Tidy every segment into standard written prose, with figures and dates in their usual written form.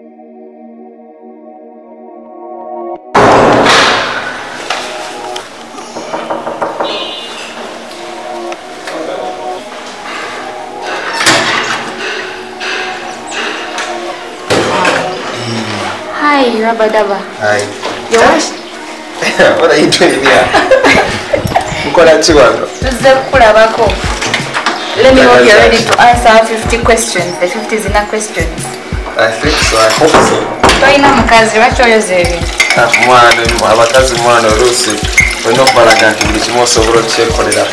Hi, Rabadaba. Hi. You watch? What are you doing here? Let me hope you're ready to answer 50 questions, the 50 Zzina questions. I think so, I hope so. We're not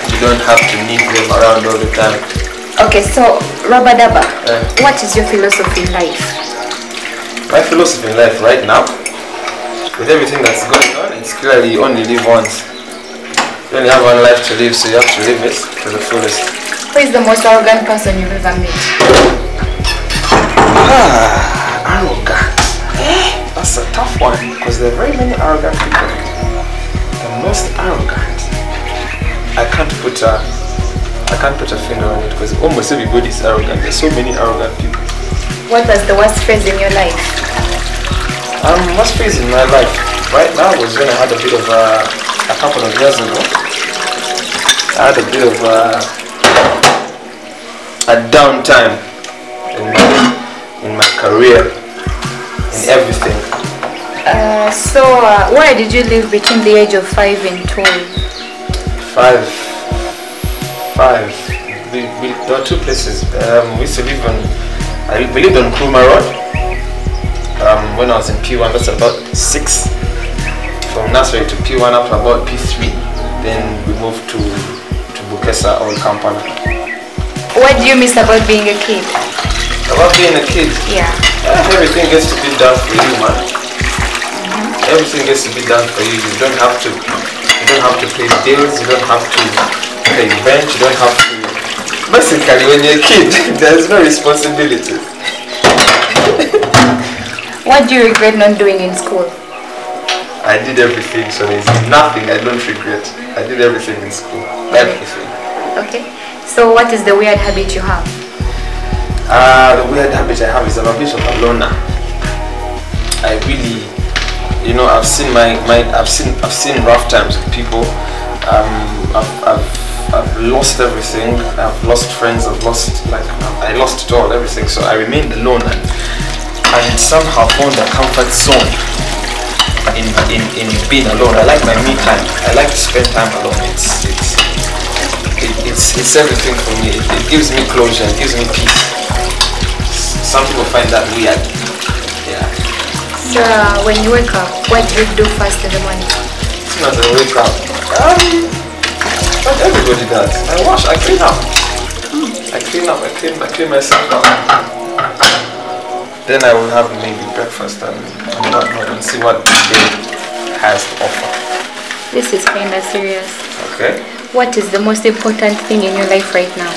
you don't have to need them around all the time. Okay, so Rabadaba, what is your philosophy in life? My philosophy in life right now, with everything that's going on, it's clearly you only live once. You only have one life to live, so you have to live it to the fullest. Who is the most arrogant person you've ever met? Arrogant. That's a tough one because there are very many arrogant people. The most arrogant. I can't put a finger on it because almost everybody is arrogant. There's so many arrogant people. What was the worst phase in your life? Worst phase in my life right now was when I had a bit of a couple of years ago. I had a bit of a downtime in my career, in everything. So where did you live between the age of 5 and 12? Five. There were two places. We used to live we lived on Kruma Road. When I was in P1, that's about 6. From nursery to P1 up to about P3. Then we moved to Bukesa or Kampala. What do you miss about being a kid? About being a kid? Yeah. Everything gets to be done for you, man. Everything gets to be done for you. You don't have to pay bills, you don't have to pay rent, you don't have to. Basically, when you're a kid, there's no responsibility. What do you regret not doing in school? I did everything, so there's nothing I don't regret. I did everything in school. Everything. Okay. So what is the weird habit you have? The weird habit I have is I'm a bit of a loner. I really, I've seen I've seen rough times with people. I've lost everything. I've lost friends. I lost it all, everything. So I remained alone and somehow found a comfort zone in being alone. I like my me time. I like to spend time alone. It's everything for me. It gives me closure. It gives me peace. Some people find that weird. Yeah. So when you wake up, what do you do first in the morning? It's not a wake up. What everybody does. I wash. I clean up. I clean up. I clean myself up. Then I will have maybe breakfast and whatnot and see what the day has to offer. This is kind of serious. Okay. What is the most important thing in your life right now?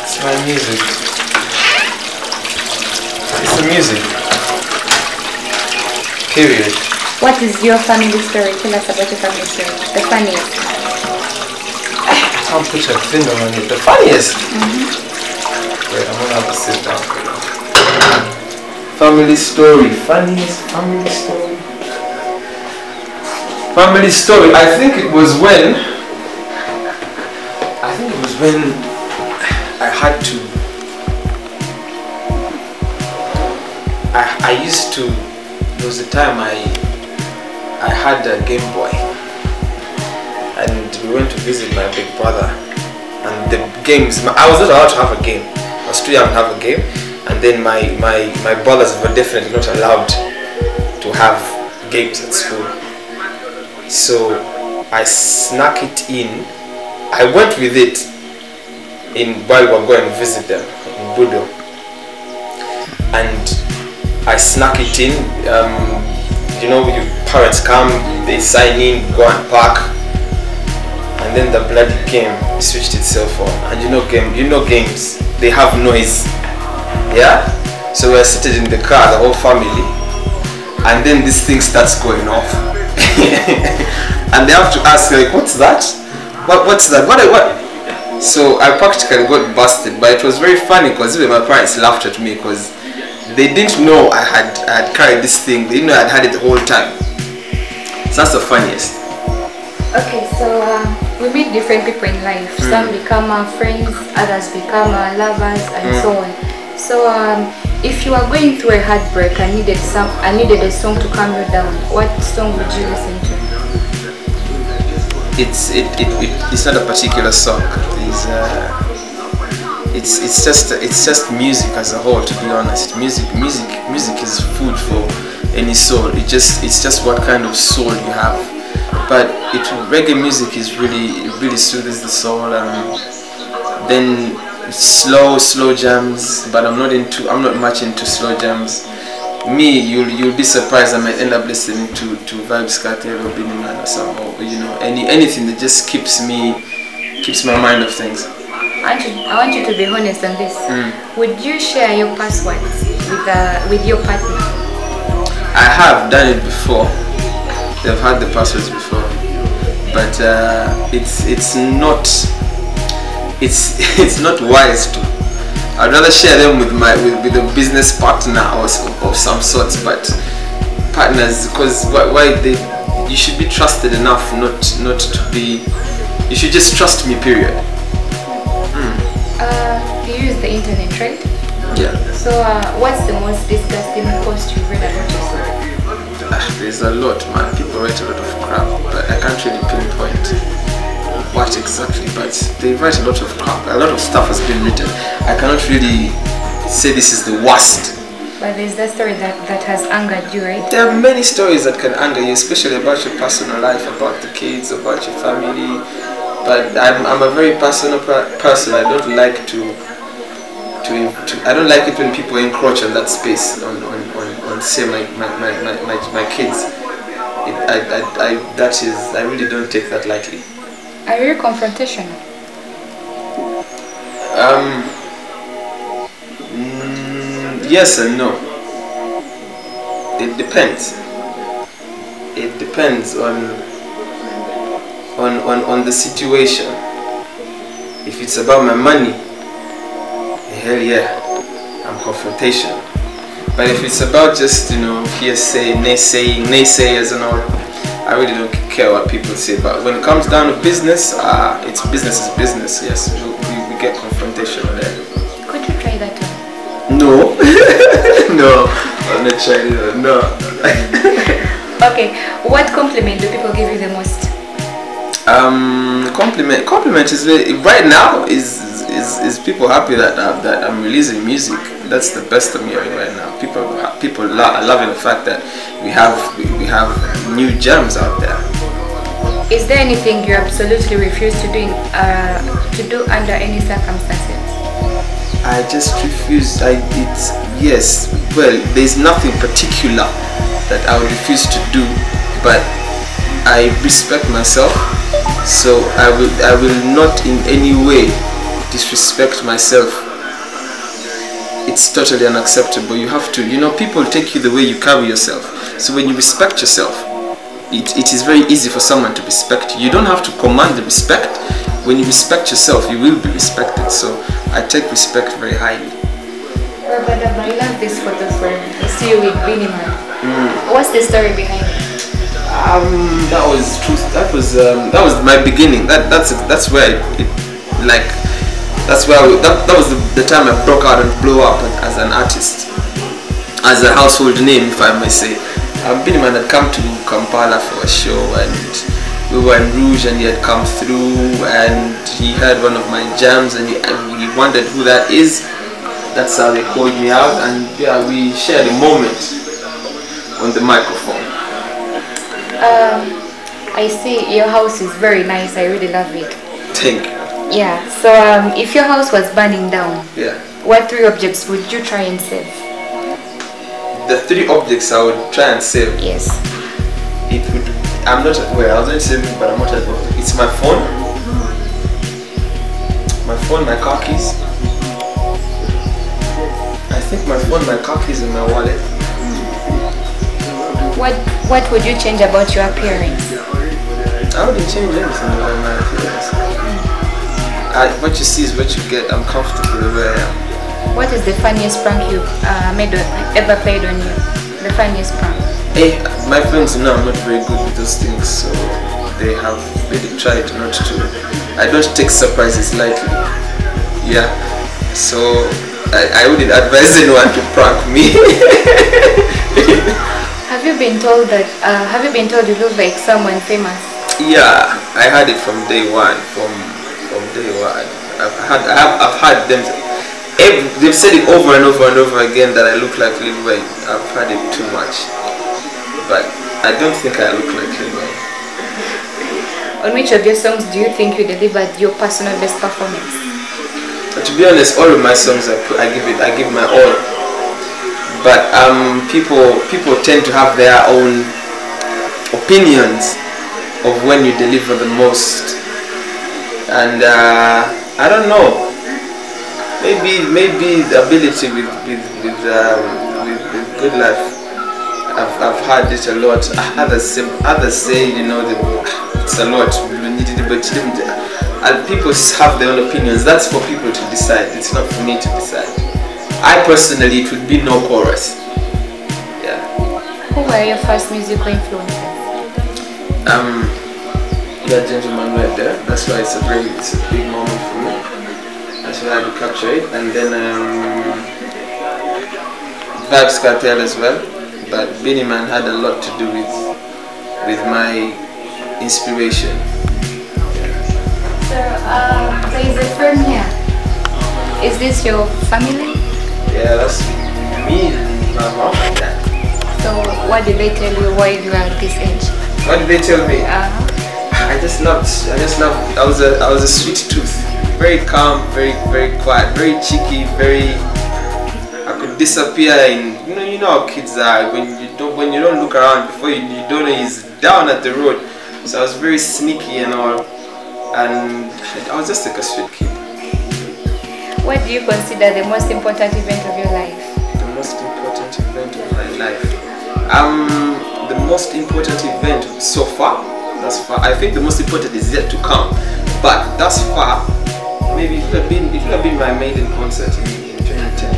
It's my music. It's the music. Period. What is your family story? Tell us about your family story. The funniest. I can't put a finger on it. The funniest? Wait, I'm gonna have to sit down. Family story. Funniest family story. Family story. I think it was when I had to. I used to. There was a time I had a Game Boy, and we went to visit my big brother, and the games. I was not allowed to have a game. I was too young to have a game, and then my brothers were definitely not allowed to have games at school. So I snuck it in. I went with it while we were going to visit them in Budo, and I snuck it in. Your parents come, they sign in, go and park, and then the bloody game switched itself on. And games, they have noise. Yeah. So we're seated in the car, the whole family, and then this thing starts going off. And they have to ask, like, what's that? What's that? What? So I practically got busted, but it was very funny because even my parents laughed at me because they didn't know I had carried this thing. They didn't know I'd had it the whole time. So that's the funniest. Okay, so we meet different people in life. Some become our friends, others become our lovers, and so on. So if you are going through a heartbreak and needed a song to calm you down, what song would you listen to? It's not a particular song. It's just music as a whole. To be honest, music is food for any soul. It's just what kind of soul you have. But reggae music is really soothes the soul. Then slow jams. But I'm not much into slow jams. Me, you'll be surprised. I might end up listening to Vibes Cartel or Biniman or some, or anything that just keeps my mind off things. I want you to be honest on this. Would you share your passwords with your partner? I have done it before. They've had the passwords before, but it's not wise to. I'd rather share them with a business partner of some sorts, but partners, because you should be trusted enough not to be. You should just trust me, period. You use the internet, right? Yeah. So what's the most disgusting post you've read about yourself? There's a lot, man. People write a lot of crap, but I can't really pinpoint what exactly, but they write a lot of crap. A lot of stuff has been written. I cannot really say this is the worst. But there's that story that has angered you, right? There are many stories that can anger you, especially about your personal life, about the kids, about your family. But I'm a very personal person. I don't like I don't like it when people encroach on that space, on say my kids. I really don't take that lightly. Are you confrontational? Yes and no. It depends. It depends on the situation. If it's about my money, hell yeah, I'm confrontational. But if it's about just, hearsay, naysayers and all, I really don't care what people say. But when it comes down to business, it's business is business. Yes, we get confrontational there. Could you try that one? No. No, I'm not trying it. No. Okay, what compliment do people give you the most? Compliment is right now is people happy that I'm releasing music. That's the best I'm hearing right now. People are loving the fact that we have new gems out there. Is there anything you absolutely refuse to do under any circumstances? I just refuse. Yes. Well, there's nothing particular that I would refuse to do, but I respect myself, so I will not in any way disrespect myself. It's totally unacceptable. You have to, people take you the way you carry yourself. So when you respect yourself, it is very easy for someone to respect you. You don't have to command the respect. When you respect yourself, you will be respected. So I take respect very highly. Rabadaba, I love this photo frame. I see you with Biniman. What's the story behind it? That was truth. That was my beginning. That's where that was the time I broke out and blew up as an artist, as a household name, if I may say. Biniman had come to Kampala for a show, and we were in Rouge, and he had come through, and he heard one of my jams, and he wondered who that is. That's how they called me out, and yeah, we shared a moment on the microphone. I see your house is very nice. I really love it. Thank you. Yeah. So if your house was burning down, yeah, what 3 objects would you try and save? The 3 objects I would try and save. Yes. It would. I'm not aware. I was going to say, but I'm not aware. It's my phone. My car keys. I think my phone, my car keys, and my wallet. What would you change about your appearance? I wouldn't change anything about my appearance. What you see is what you get. I'm comfortable the way I am. What is the funniest prank you ever played on you? The funniest prank? Hey, my friends know I'm not very good with those things, so they have really tried not to. I don't take surprises lightly. Yeah, so I wouldn't advise anyone to prank me. Have you been told you look like someone famous? Yeah, I had it from day one. From day one, I've had them. They've said it over and over and over again that I look like Lil Wayne. I've had it too much, but I don't think I look like Lil Wayne. On which of your songs do you think you delivered your personal best performance? To be honest, all of my songs I give my all. But people tend to have their own opinions of when you deliver the most, and I don't know. Maybe the ability with good life. I've had it a lot. Others say it's a lot. And people have their own opinions. That's for people to decide. It's not for me to decide. I personally, it would be no chorus. Yeah. Who were your first musical influences? That gentleman right there. That's why it's a big moment for me. That's why I had to capture it. And then Vibes Cartel as well. But Beenie Man had a lot to do with my inspiration. So there is a friend here. Is this your family? Yeah, that's me, my mom and dad. So what did they tell you while you were at this age? What did they tell me? I just loved. I was a sweet tooth. Very calm, very quiet, very cheeky, I could disappear in you know how kids are when you don't look around before you don't know he's down at the road. So I was very sneaky and all, and I was just like a sweet kid. What do you consider the most important event of your life? The most important event of my life. The most important event so far. Thus far, I think the most important is yet to come. But thus far, maybe it would have been my maiden concert in 2010.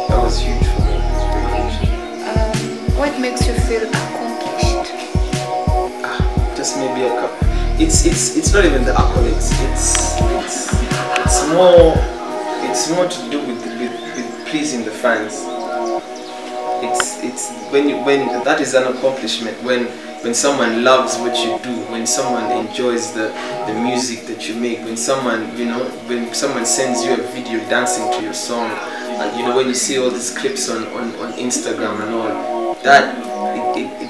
That was huge for me. What makes you feel accomplished? Just maybe a couple. It's not even the accolades. It's more to do with pleasing the fans. It's when that is an accomplishment when someone loves what you do, when someone enjoys the music that you make, when someone when someone sends you a video dancing to your song, and when you see all these clips on Instagram and all that,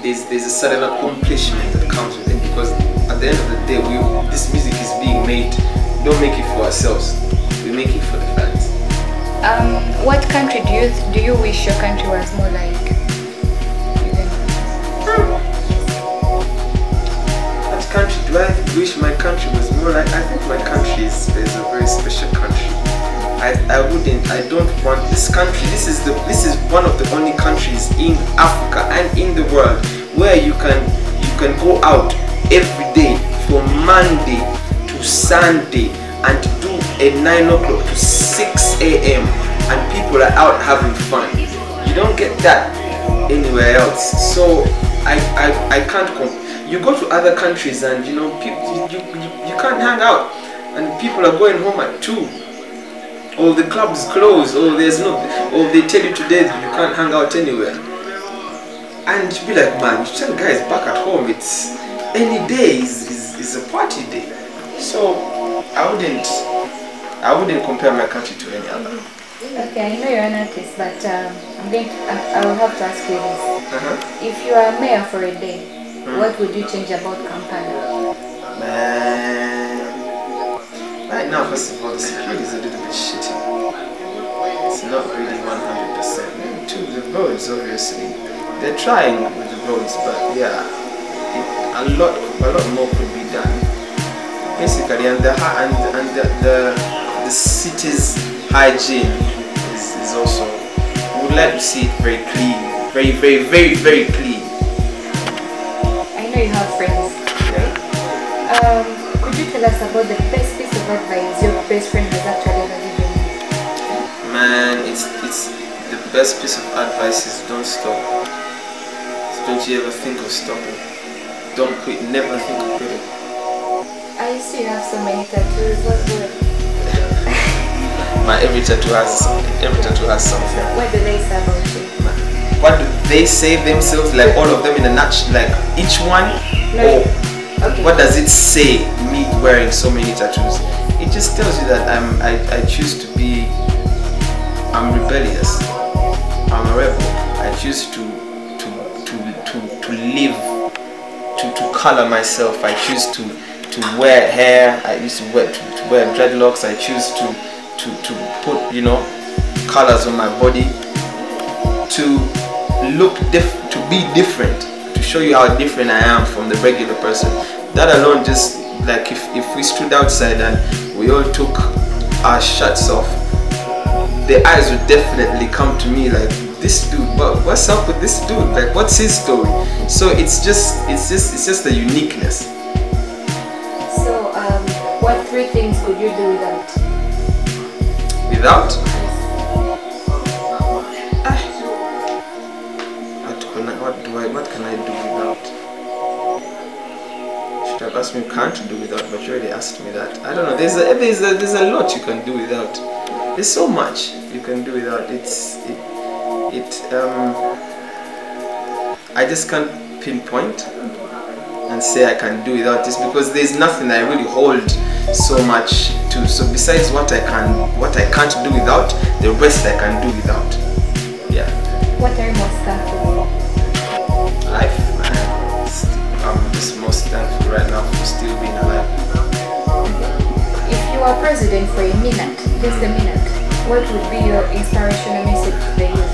there's a certain accomplishment that comes with it, because at the end of the day, this music is being made. We don't make it for ourselves, we make it for the fans. What country do you wish your country was more like? What country do I wish my country was more like? I think my country is a very special country. I don't want this country. This is one of the only countries in Africa and in the world where you can go out every day from Monday to Sunday and do a 9 o'clock to 6 a.m. and people are out having fun. You don't get that anywhere else. So I can't you go to other countries and people you can't hang out and people are going home at 2. Or the club's closed, or they tell you today that you can't hang out anywhere. And you be like, man, you tell guys back at home it's any day is a party day. So I wouldn't compare my country to any other. Okay, I know you're an artist, but I will have to ask you this. If you are mayor for a day, what would you change about Kampala? Man, right now, first of all, the security is a little bit shitty. It's not really 100%. Two, the roads, obviously, they're trying with the roads, but yeah, a lot more could be done. Basically, and the city's hygiene is also. We would like to see it very clean, very clean. I know you have friends. Yeah. Could you tell us about the best piece of advice your best friend has actually ever given you? Man, it's the best piece of advice is don't stop. Don't you ever think of stopping. Don't quit. Never think of quitting. I see you have so many tattoos. What's good? Every tattoo has something. What do they say about you? What do they say themselves? Like all of them in a nutshell, like each one? No. Or Okay. what does it say? Me wearing so many tattoos. It just tells you that I choose to be. I'm rebellious. I'm a rebel. I choose to live, to color myself. I choose to wear hair. I used to wear dreadlocks. I choose to put, you know, colors on my body, to look to be different, to show you how different I am from the regular person. That alone, just like if we stood outside and we all took our shirts off, the eyes would definitely come to me like, this dude, what's up with this dude? Like, what's his story? So it's just the uniqueness. So what 3 things could you do without? Without? What can I do without? Should have asked me can't do without, but you already asked me that. I don't know. There's a lot you can do without. There's so much you can do without. I just can't pinpoint and say I can do without this, because there's nothing I really hold so much to. So besides what I can't do without, the rest I can do without. Yeah. What are you most thankful for? Life, man. I'm just most thankful right now for still being alive. If you are president for a minute, just a minute, what would be your inspirational message to the youth?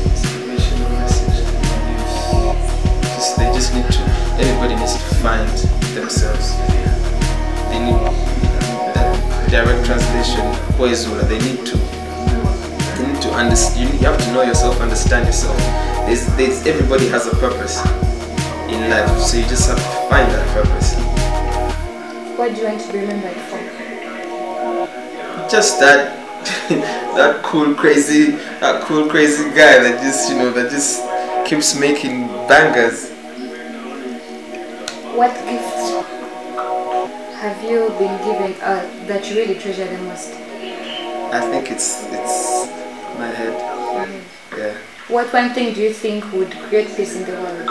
Inspirational message to the youth. They just need to. Everybody needs to find themselves. They need that direct translation. Poezula. They need to understand. You have to know yourself, understand yourself. Everybody has a purpose in life, so you just have to find that purpose. What do you want to be remembered for? Just that that cool crazy guy that just keeps making bangers. What gift have you been given that you really treasure the most? I think it's my head. Yeah. What one thing do you think would create peace in the world?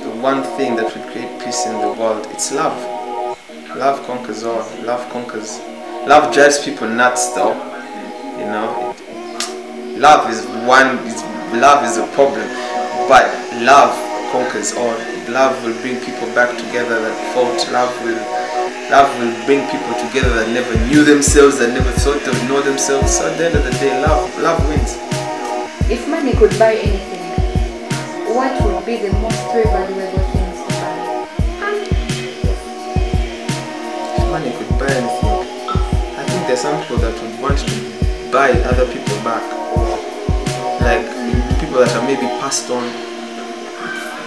The one thing that would create peace in the world, it's love. Love conquers all. Love conquers. Love drives people nuts, though. You know, love is a problem, but love conquers all. Love will bring people back together that fought. Love will bring people together that never knew themselves, that never thought to know themselves. So at the end of the day, love wins. If money could buy anything, what would be the most 3 valuable things to buy? If money could buy anything, I think there's some people that would want to buy other people back. Like people that are maybe passed on.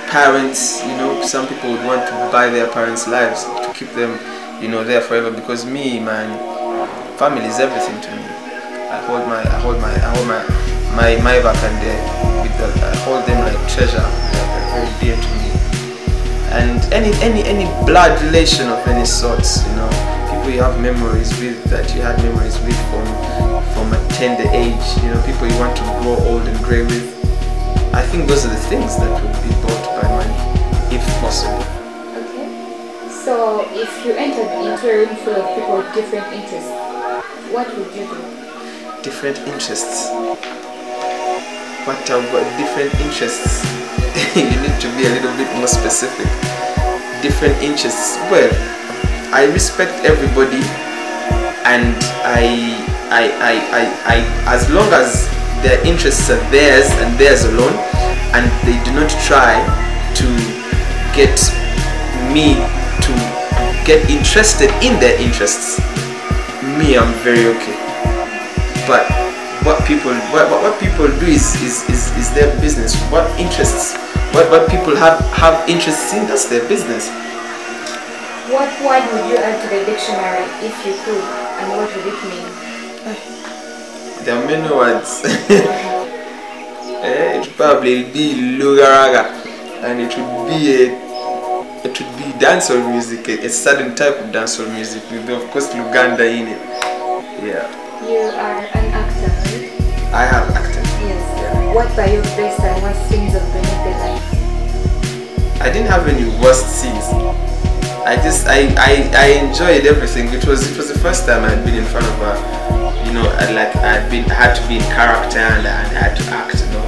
Parents, you know, some people would want to buy their parents' lives to keep them, you know, there forever. Because me, man, family is everything to me. I hold my back and I hold them like treasure. They're very dear to me. And any blood relation of any sorts, you know, people you have memories with, that you had memories with from a tender age, you know, people you want to grow old and grey with. I think those are the things that would be bought by money, if possible. Okay. So if you entered into a room full of people with different interests, what would you do? Different interests? What about different interests? You need to be a little bit more specific. Different interests. Well, I respect everybody, and I as long as their interests are theirs and theirs alone, and they do not try to get me to get interested in their interests, me, I'm very okay. But what people do is their business. What interests, what people have interests in, that's their business. What word would you add to the dictionary if you could, and what would it mean? There are many words. It would probably be Lugaraga, and it would be dancehall music, a certain type of dancehall music with, of course, Luganda in it. Yeah. You are an actor, right? I have acted. Yes. Yeah. What are your best and worst scenes of Beneath the Lights? I didn't have any worst scenes. I enjoyed everything. It was the first time I had been in front of a, you know, I had to be in character and I had to act, you know.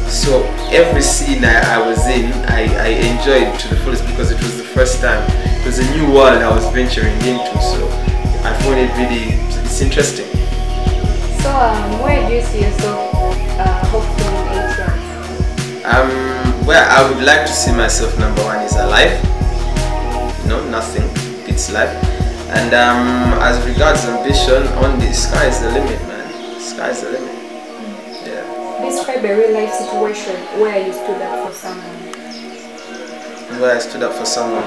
So every scene I was in, I enjoyed to the fullest because it was the first time. It was a new world I was venturing into, so I found it really, it's interesting. So where do you see yourself hopefully in 8 years? Where I would like to see myself, number one, is alive. You know, nothing beats life. And as regards ambition, on the sky is the limit, man. Sky is the limit. Yeah. Describe a real life situation where you stood up for someone. Where I stood up for someone.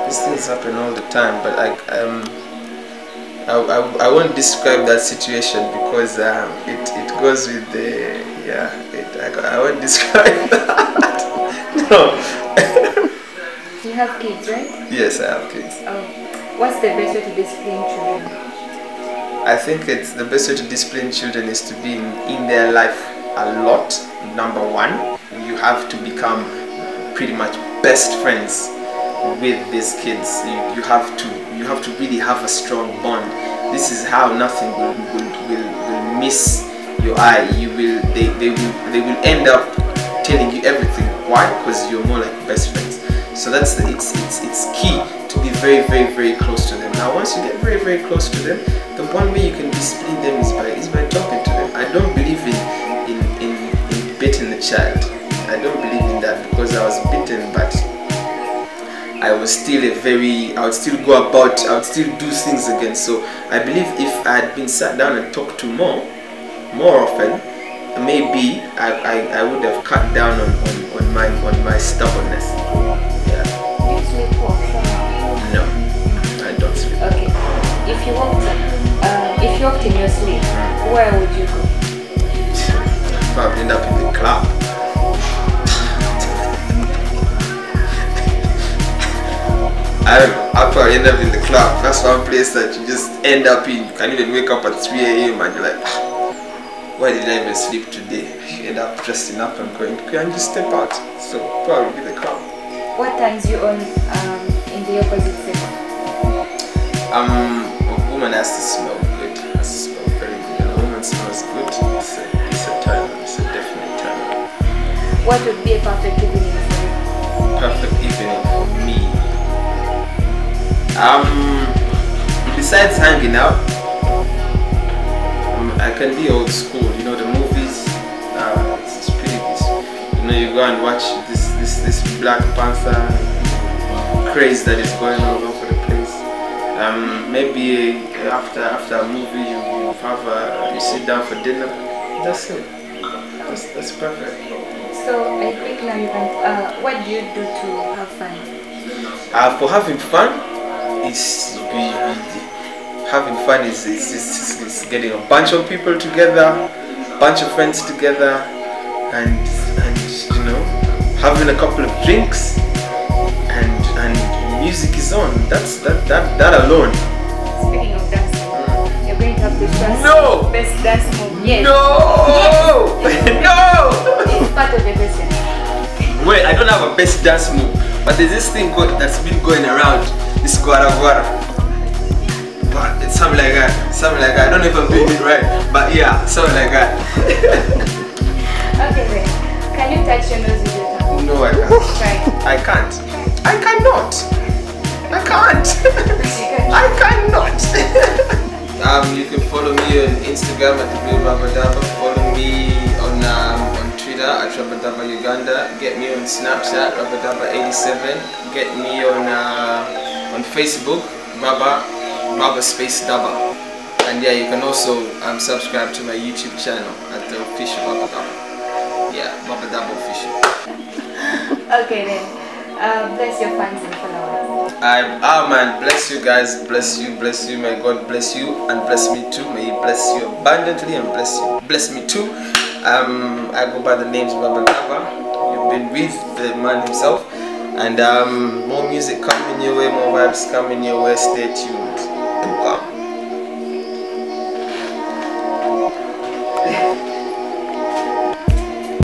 These things happen all the time, but I won't describe that situation because it goes with the, I won't describe that. No. You have kids, right? Yes, I have kids. Oh. What's the best way to discipline children? I think it's the best way to discipline children is to be in their life a lot. Number one, you have to become pretty much best friends with these kids. You have to really have a strong bond. This is how nothing will miss your eye. They will end up telling you everything. Why? Because you're more like best friends. So that's it's key to be very, very, very close to them. Now once you get very, very close to them, the one way you can discipline them is by talking to them. I don't believe in beating the child. I don't believe in that because I was beaten, but I was still I would still go about, I would still do things again. So I believe if I had been sat down and talked to more often, maybe I would have cut down on my stubbornness. Yeah. Do you sleep well? No, I don't sleep. Okay. If you walked in your sleep, where would you go? Probably end up in the club. I don't know, I'll probably end up in the club. That's one place that you just end up in. You can't even wake up at 3 AM and you're like, why did I even sleep today? You end up dressing up and going, can you just step out? So probably be the club. What turns you on in the opposite sex? A woman has to smell good. Has to smell very good. And a woman smells good. It's a turn. It's a definite turn. What would be a perfect evening for you? Perfect evening for me. Besides hanging out, I can be old school. You know, the movies. It's pretty good. You know, you go and watch this Black Panther craze that is going all over the place. Maybe after a movie, you sit down for dinner. That's it. That's perfect. So I think now you can. What do you do to have fun? For having fun, having fun is getting a bunch of people together, a bunch of friends together, and you know, having a couple of drinks, and music is on. That alone. Speaking of dancing, you're going to have to dance. No. Best dance move. Yes. No. Yes. No. It's part of the question. Wait, I don't have a best dance move, but there's this thing that's been going around. This guara guara. But it's something like that. Something like that. I don't know if I'm doing it right, but yeah, something like that. Okay then. Can you touch your nose with your tongue? No, I can't. Try. I can't. I cannot. I can't. I cannot. You can follow me on Instagram at Rabadaba. Follow me on Twitter at Rabadaba Uganda. Get me on Snapchat Rabadaba87. Get me on Facebook Baba space Daba. And yeah, you can also subscribe to my YouTube channel at the official Rabadaba. Yeah, Rabadaba official. Okay then. Bless your fans and followers. Man, bless you guys, bless you, may God bless you and bless me too. May He bless you abundantly and bless me too. I go by the names of Rabadaba. You've been with the man himself, and more music coming your way, more vibes coming your way. Stay tuned.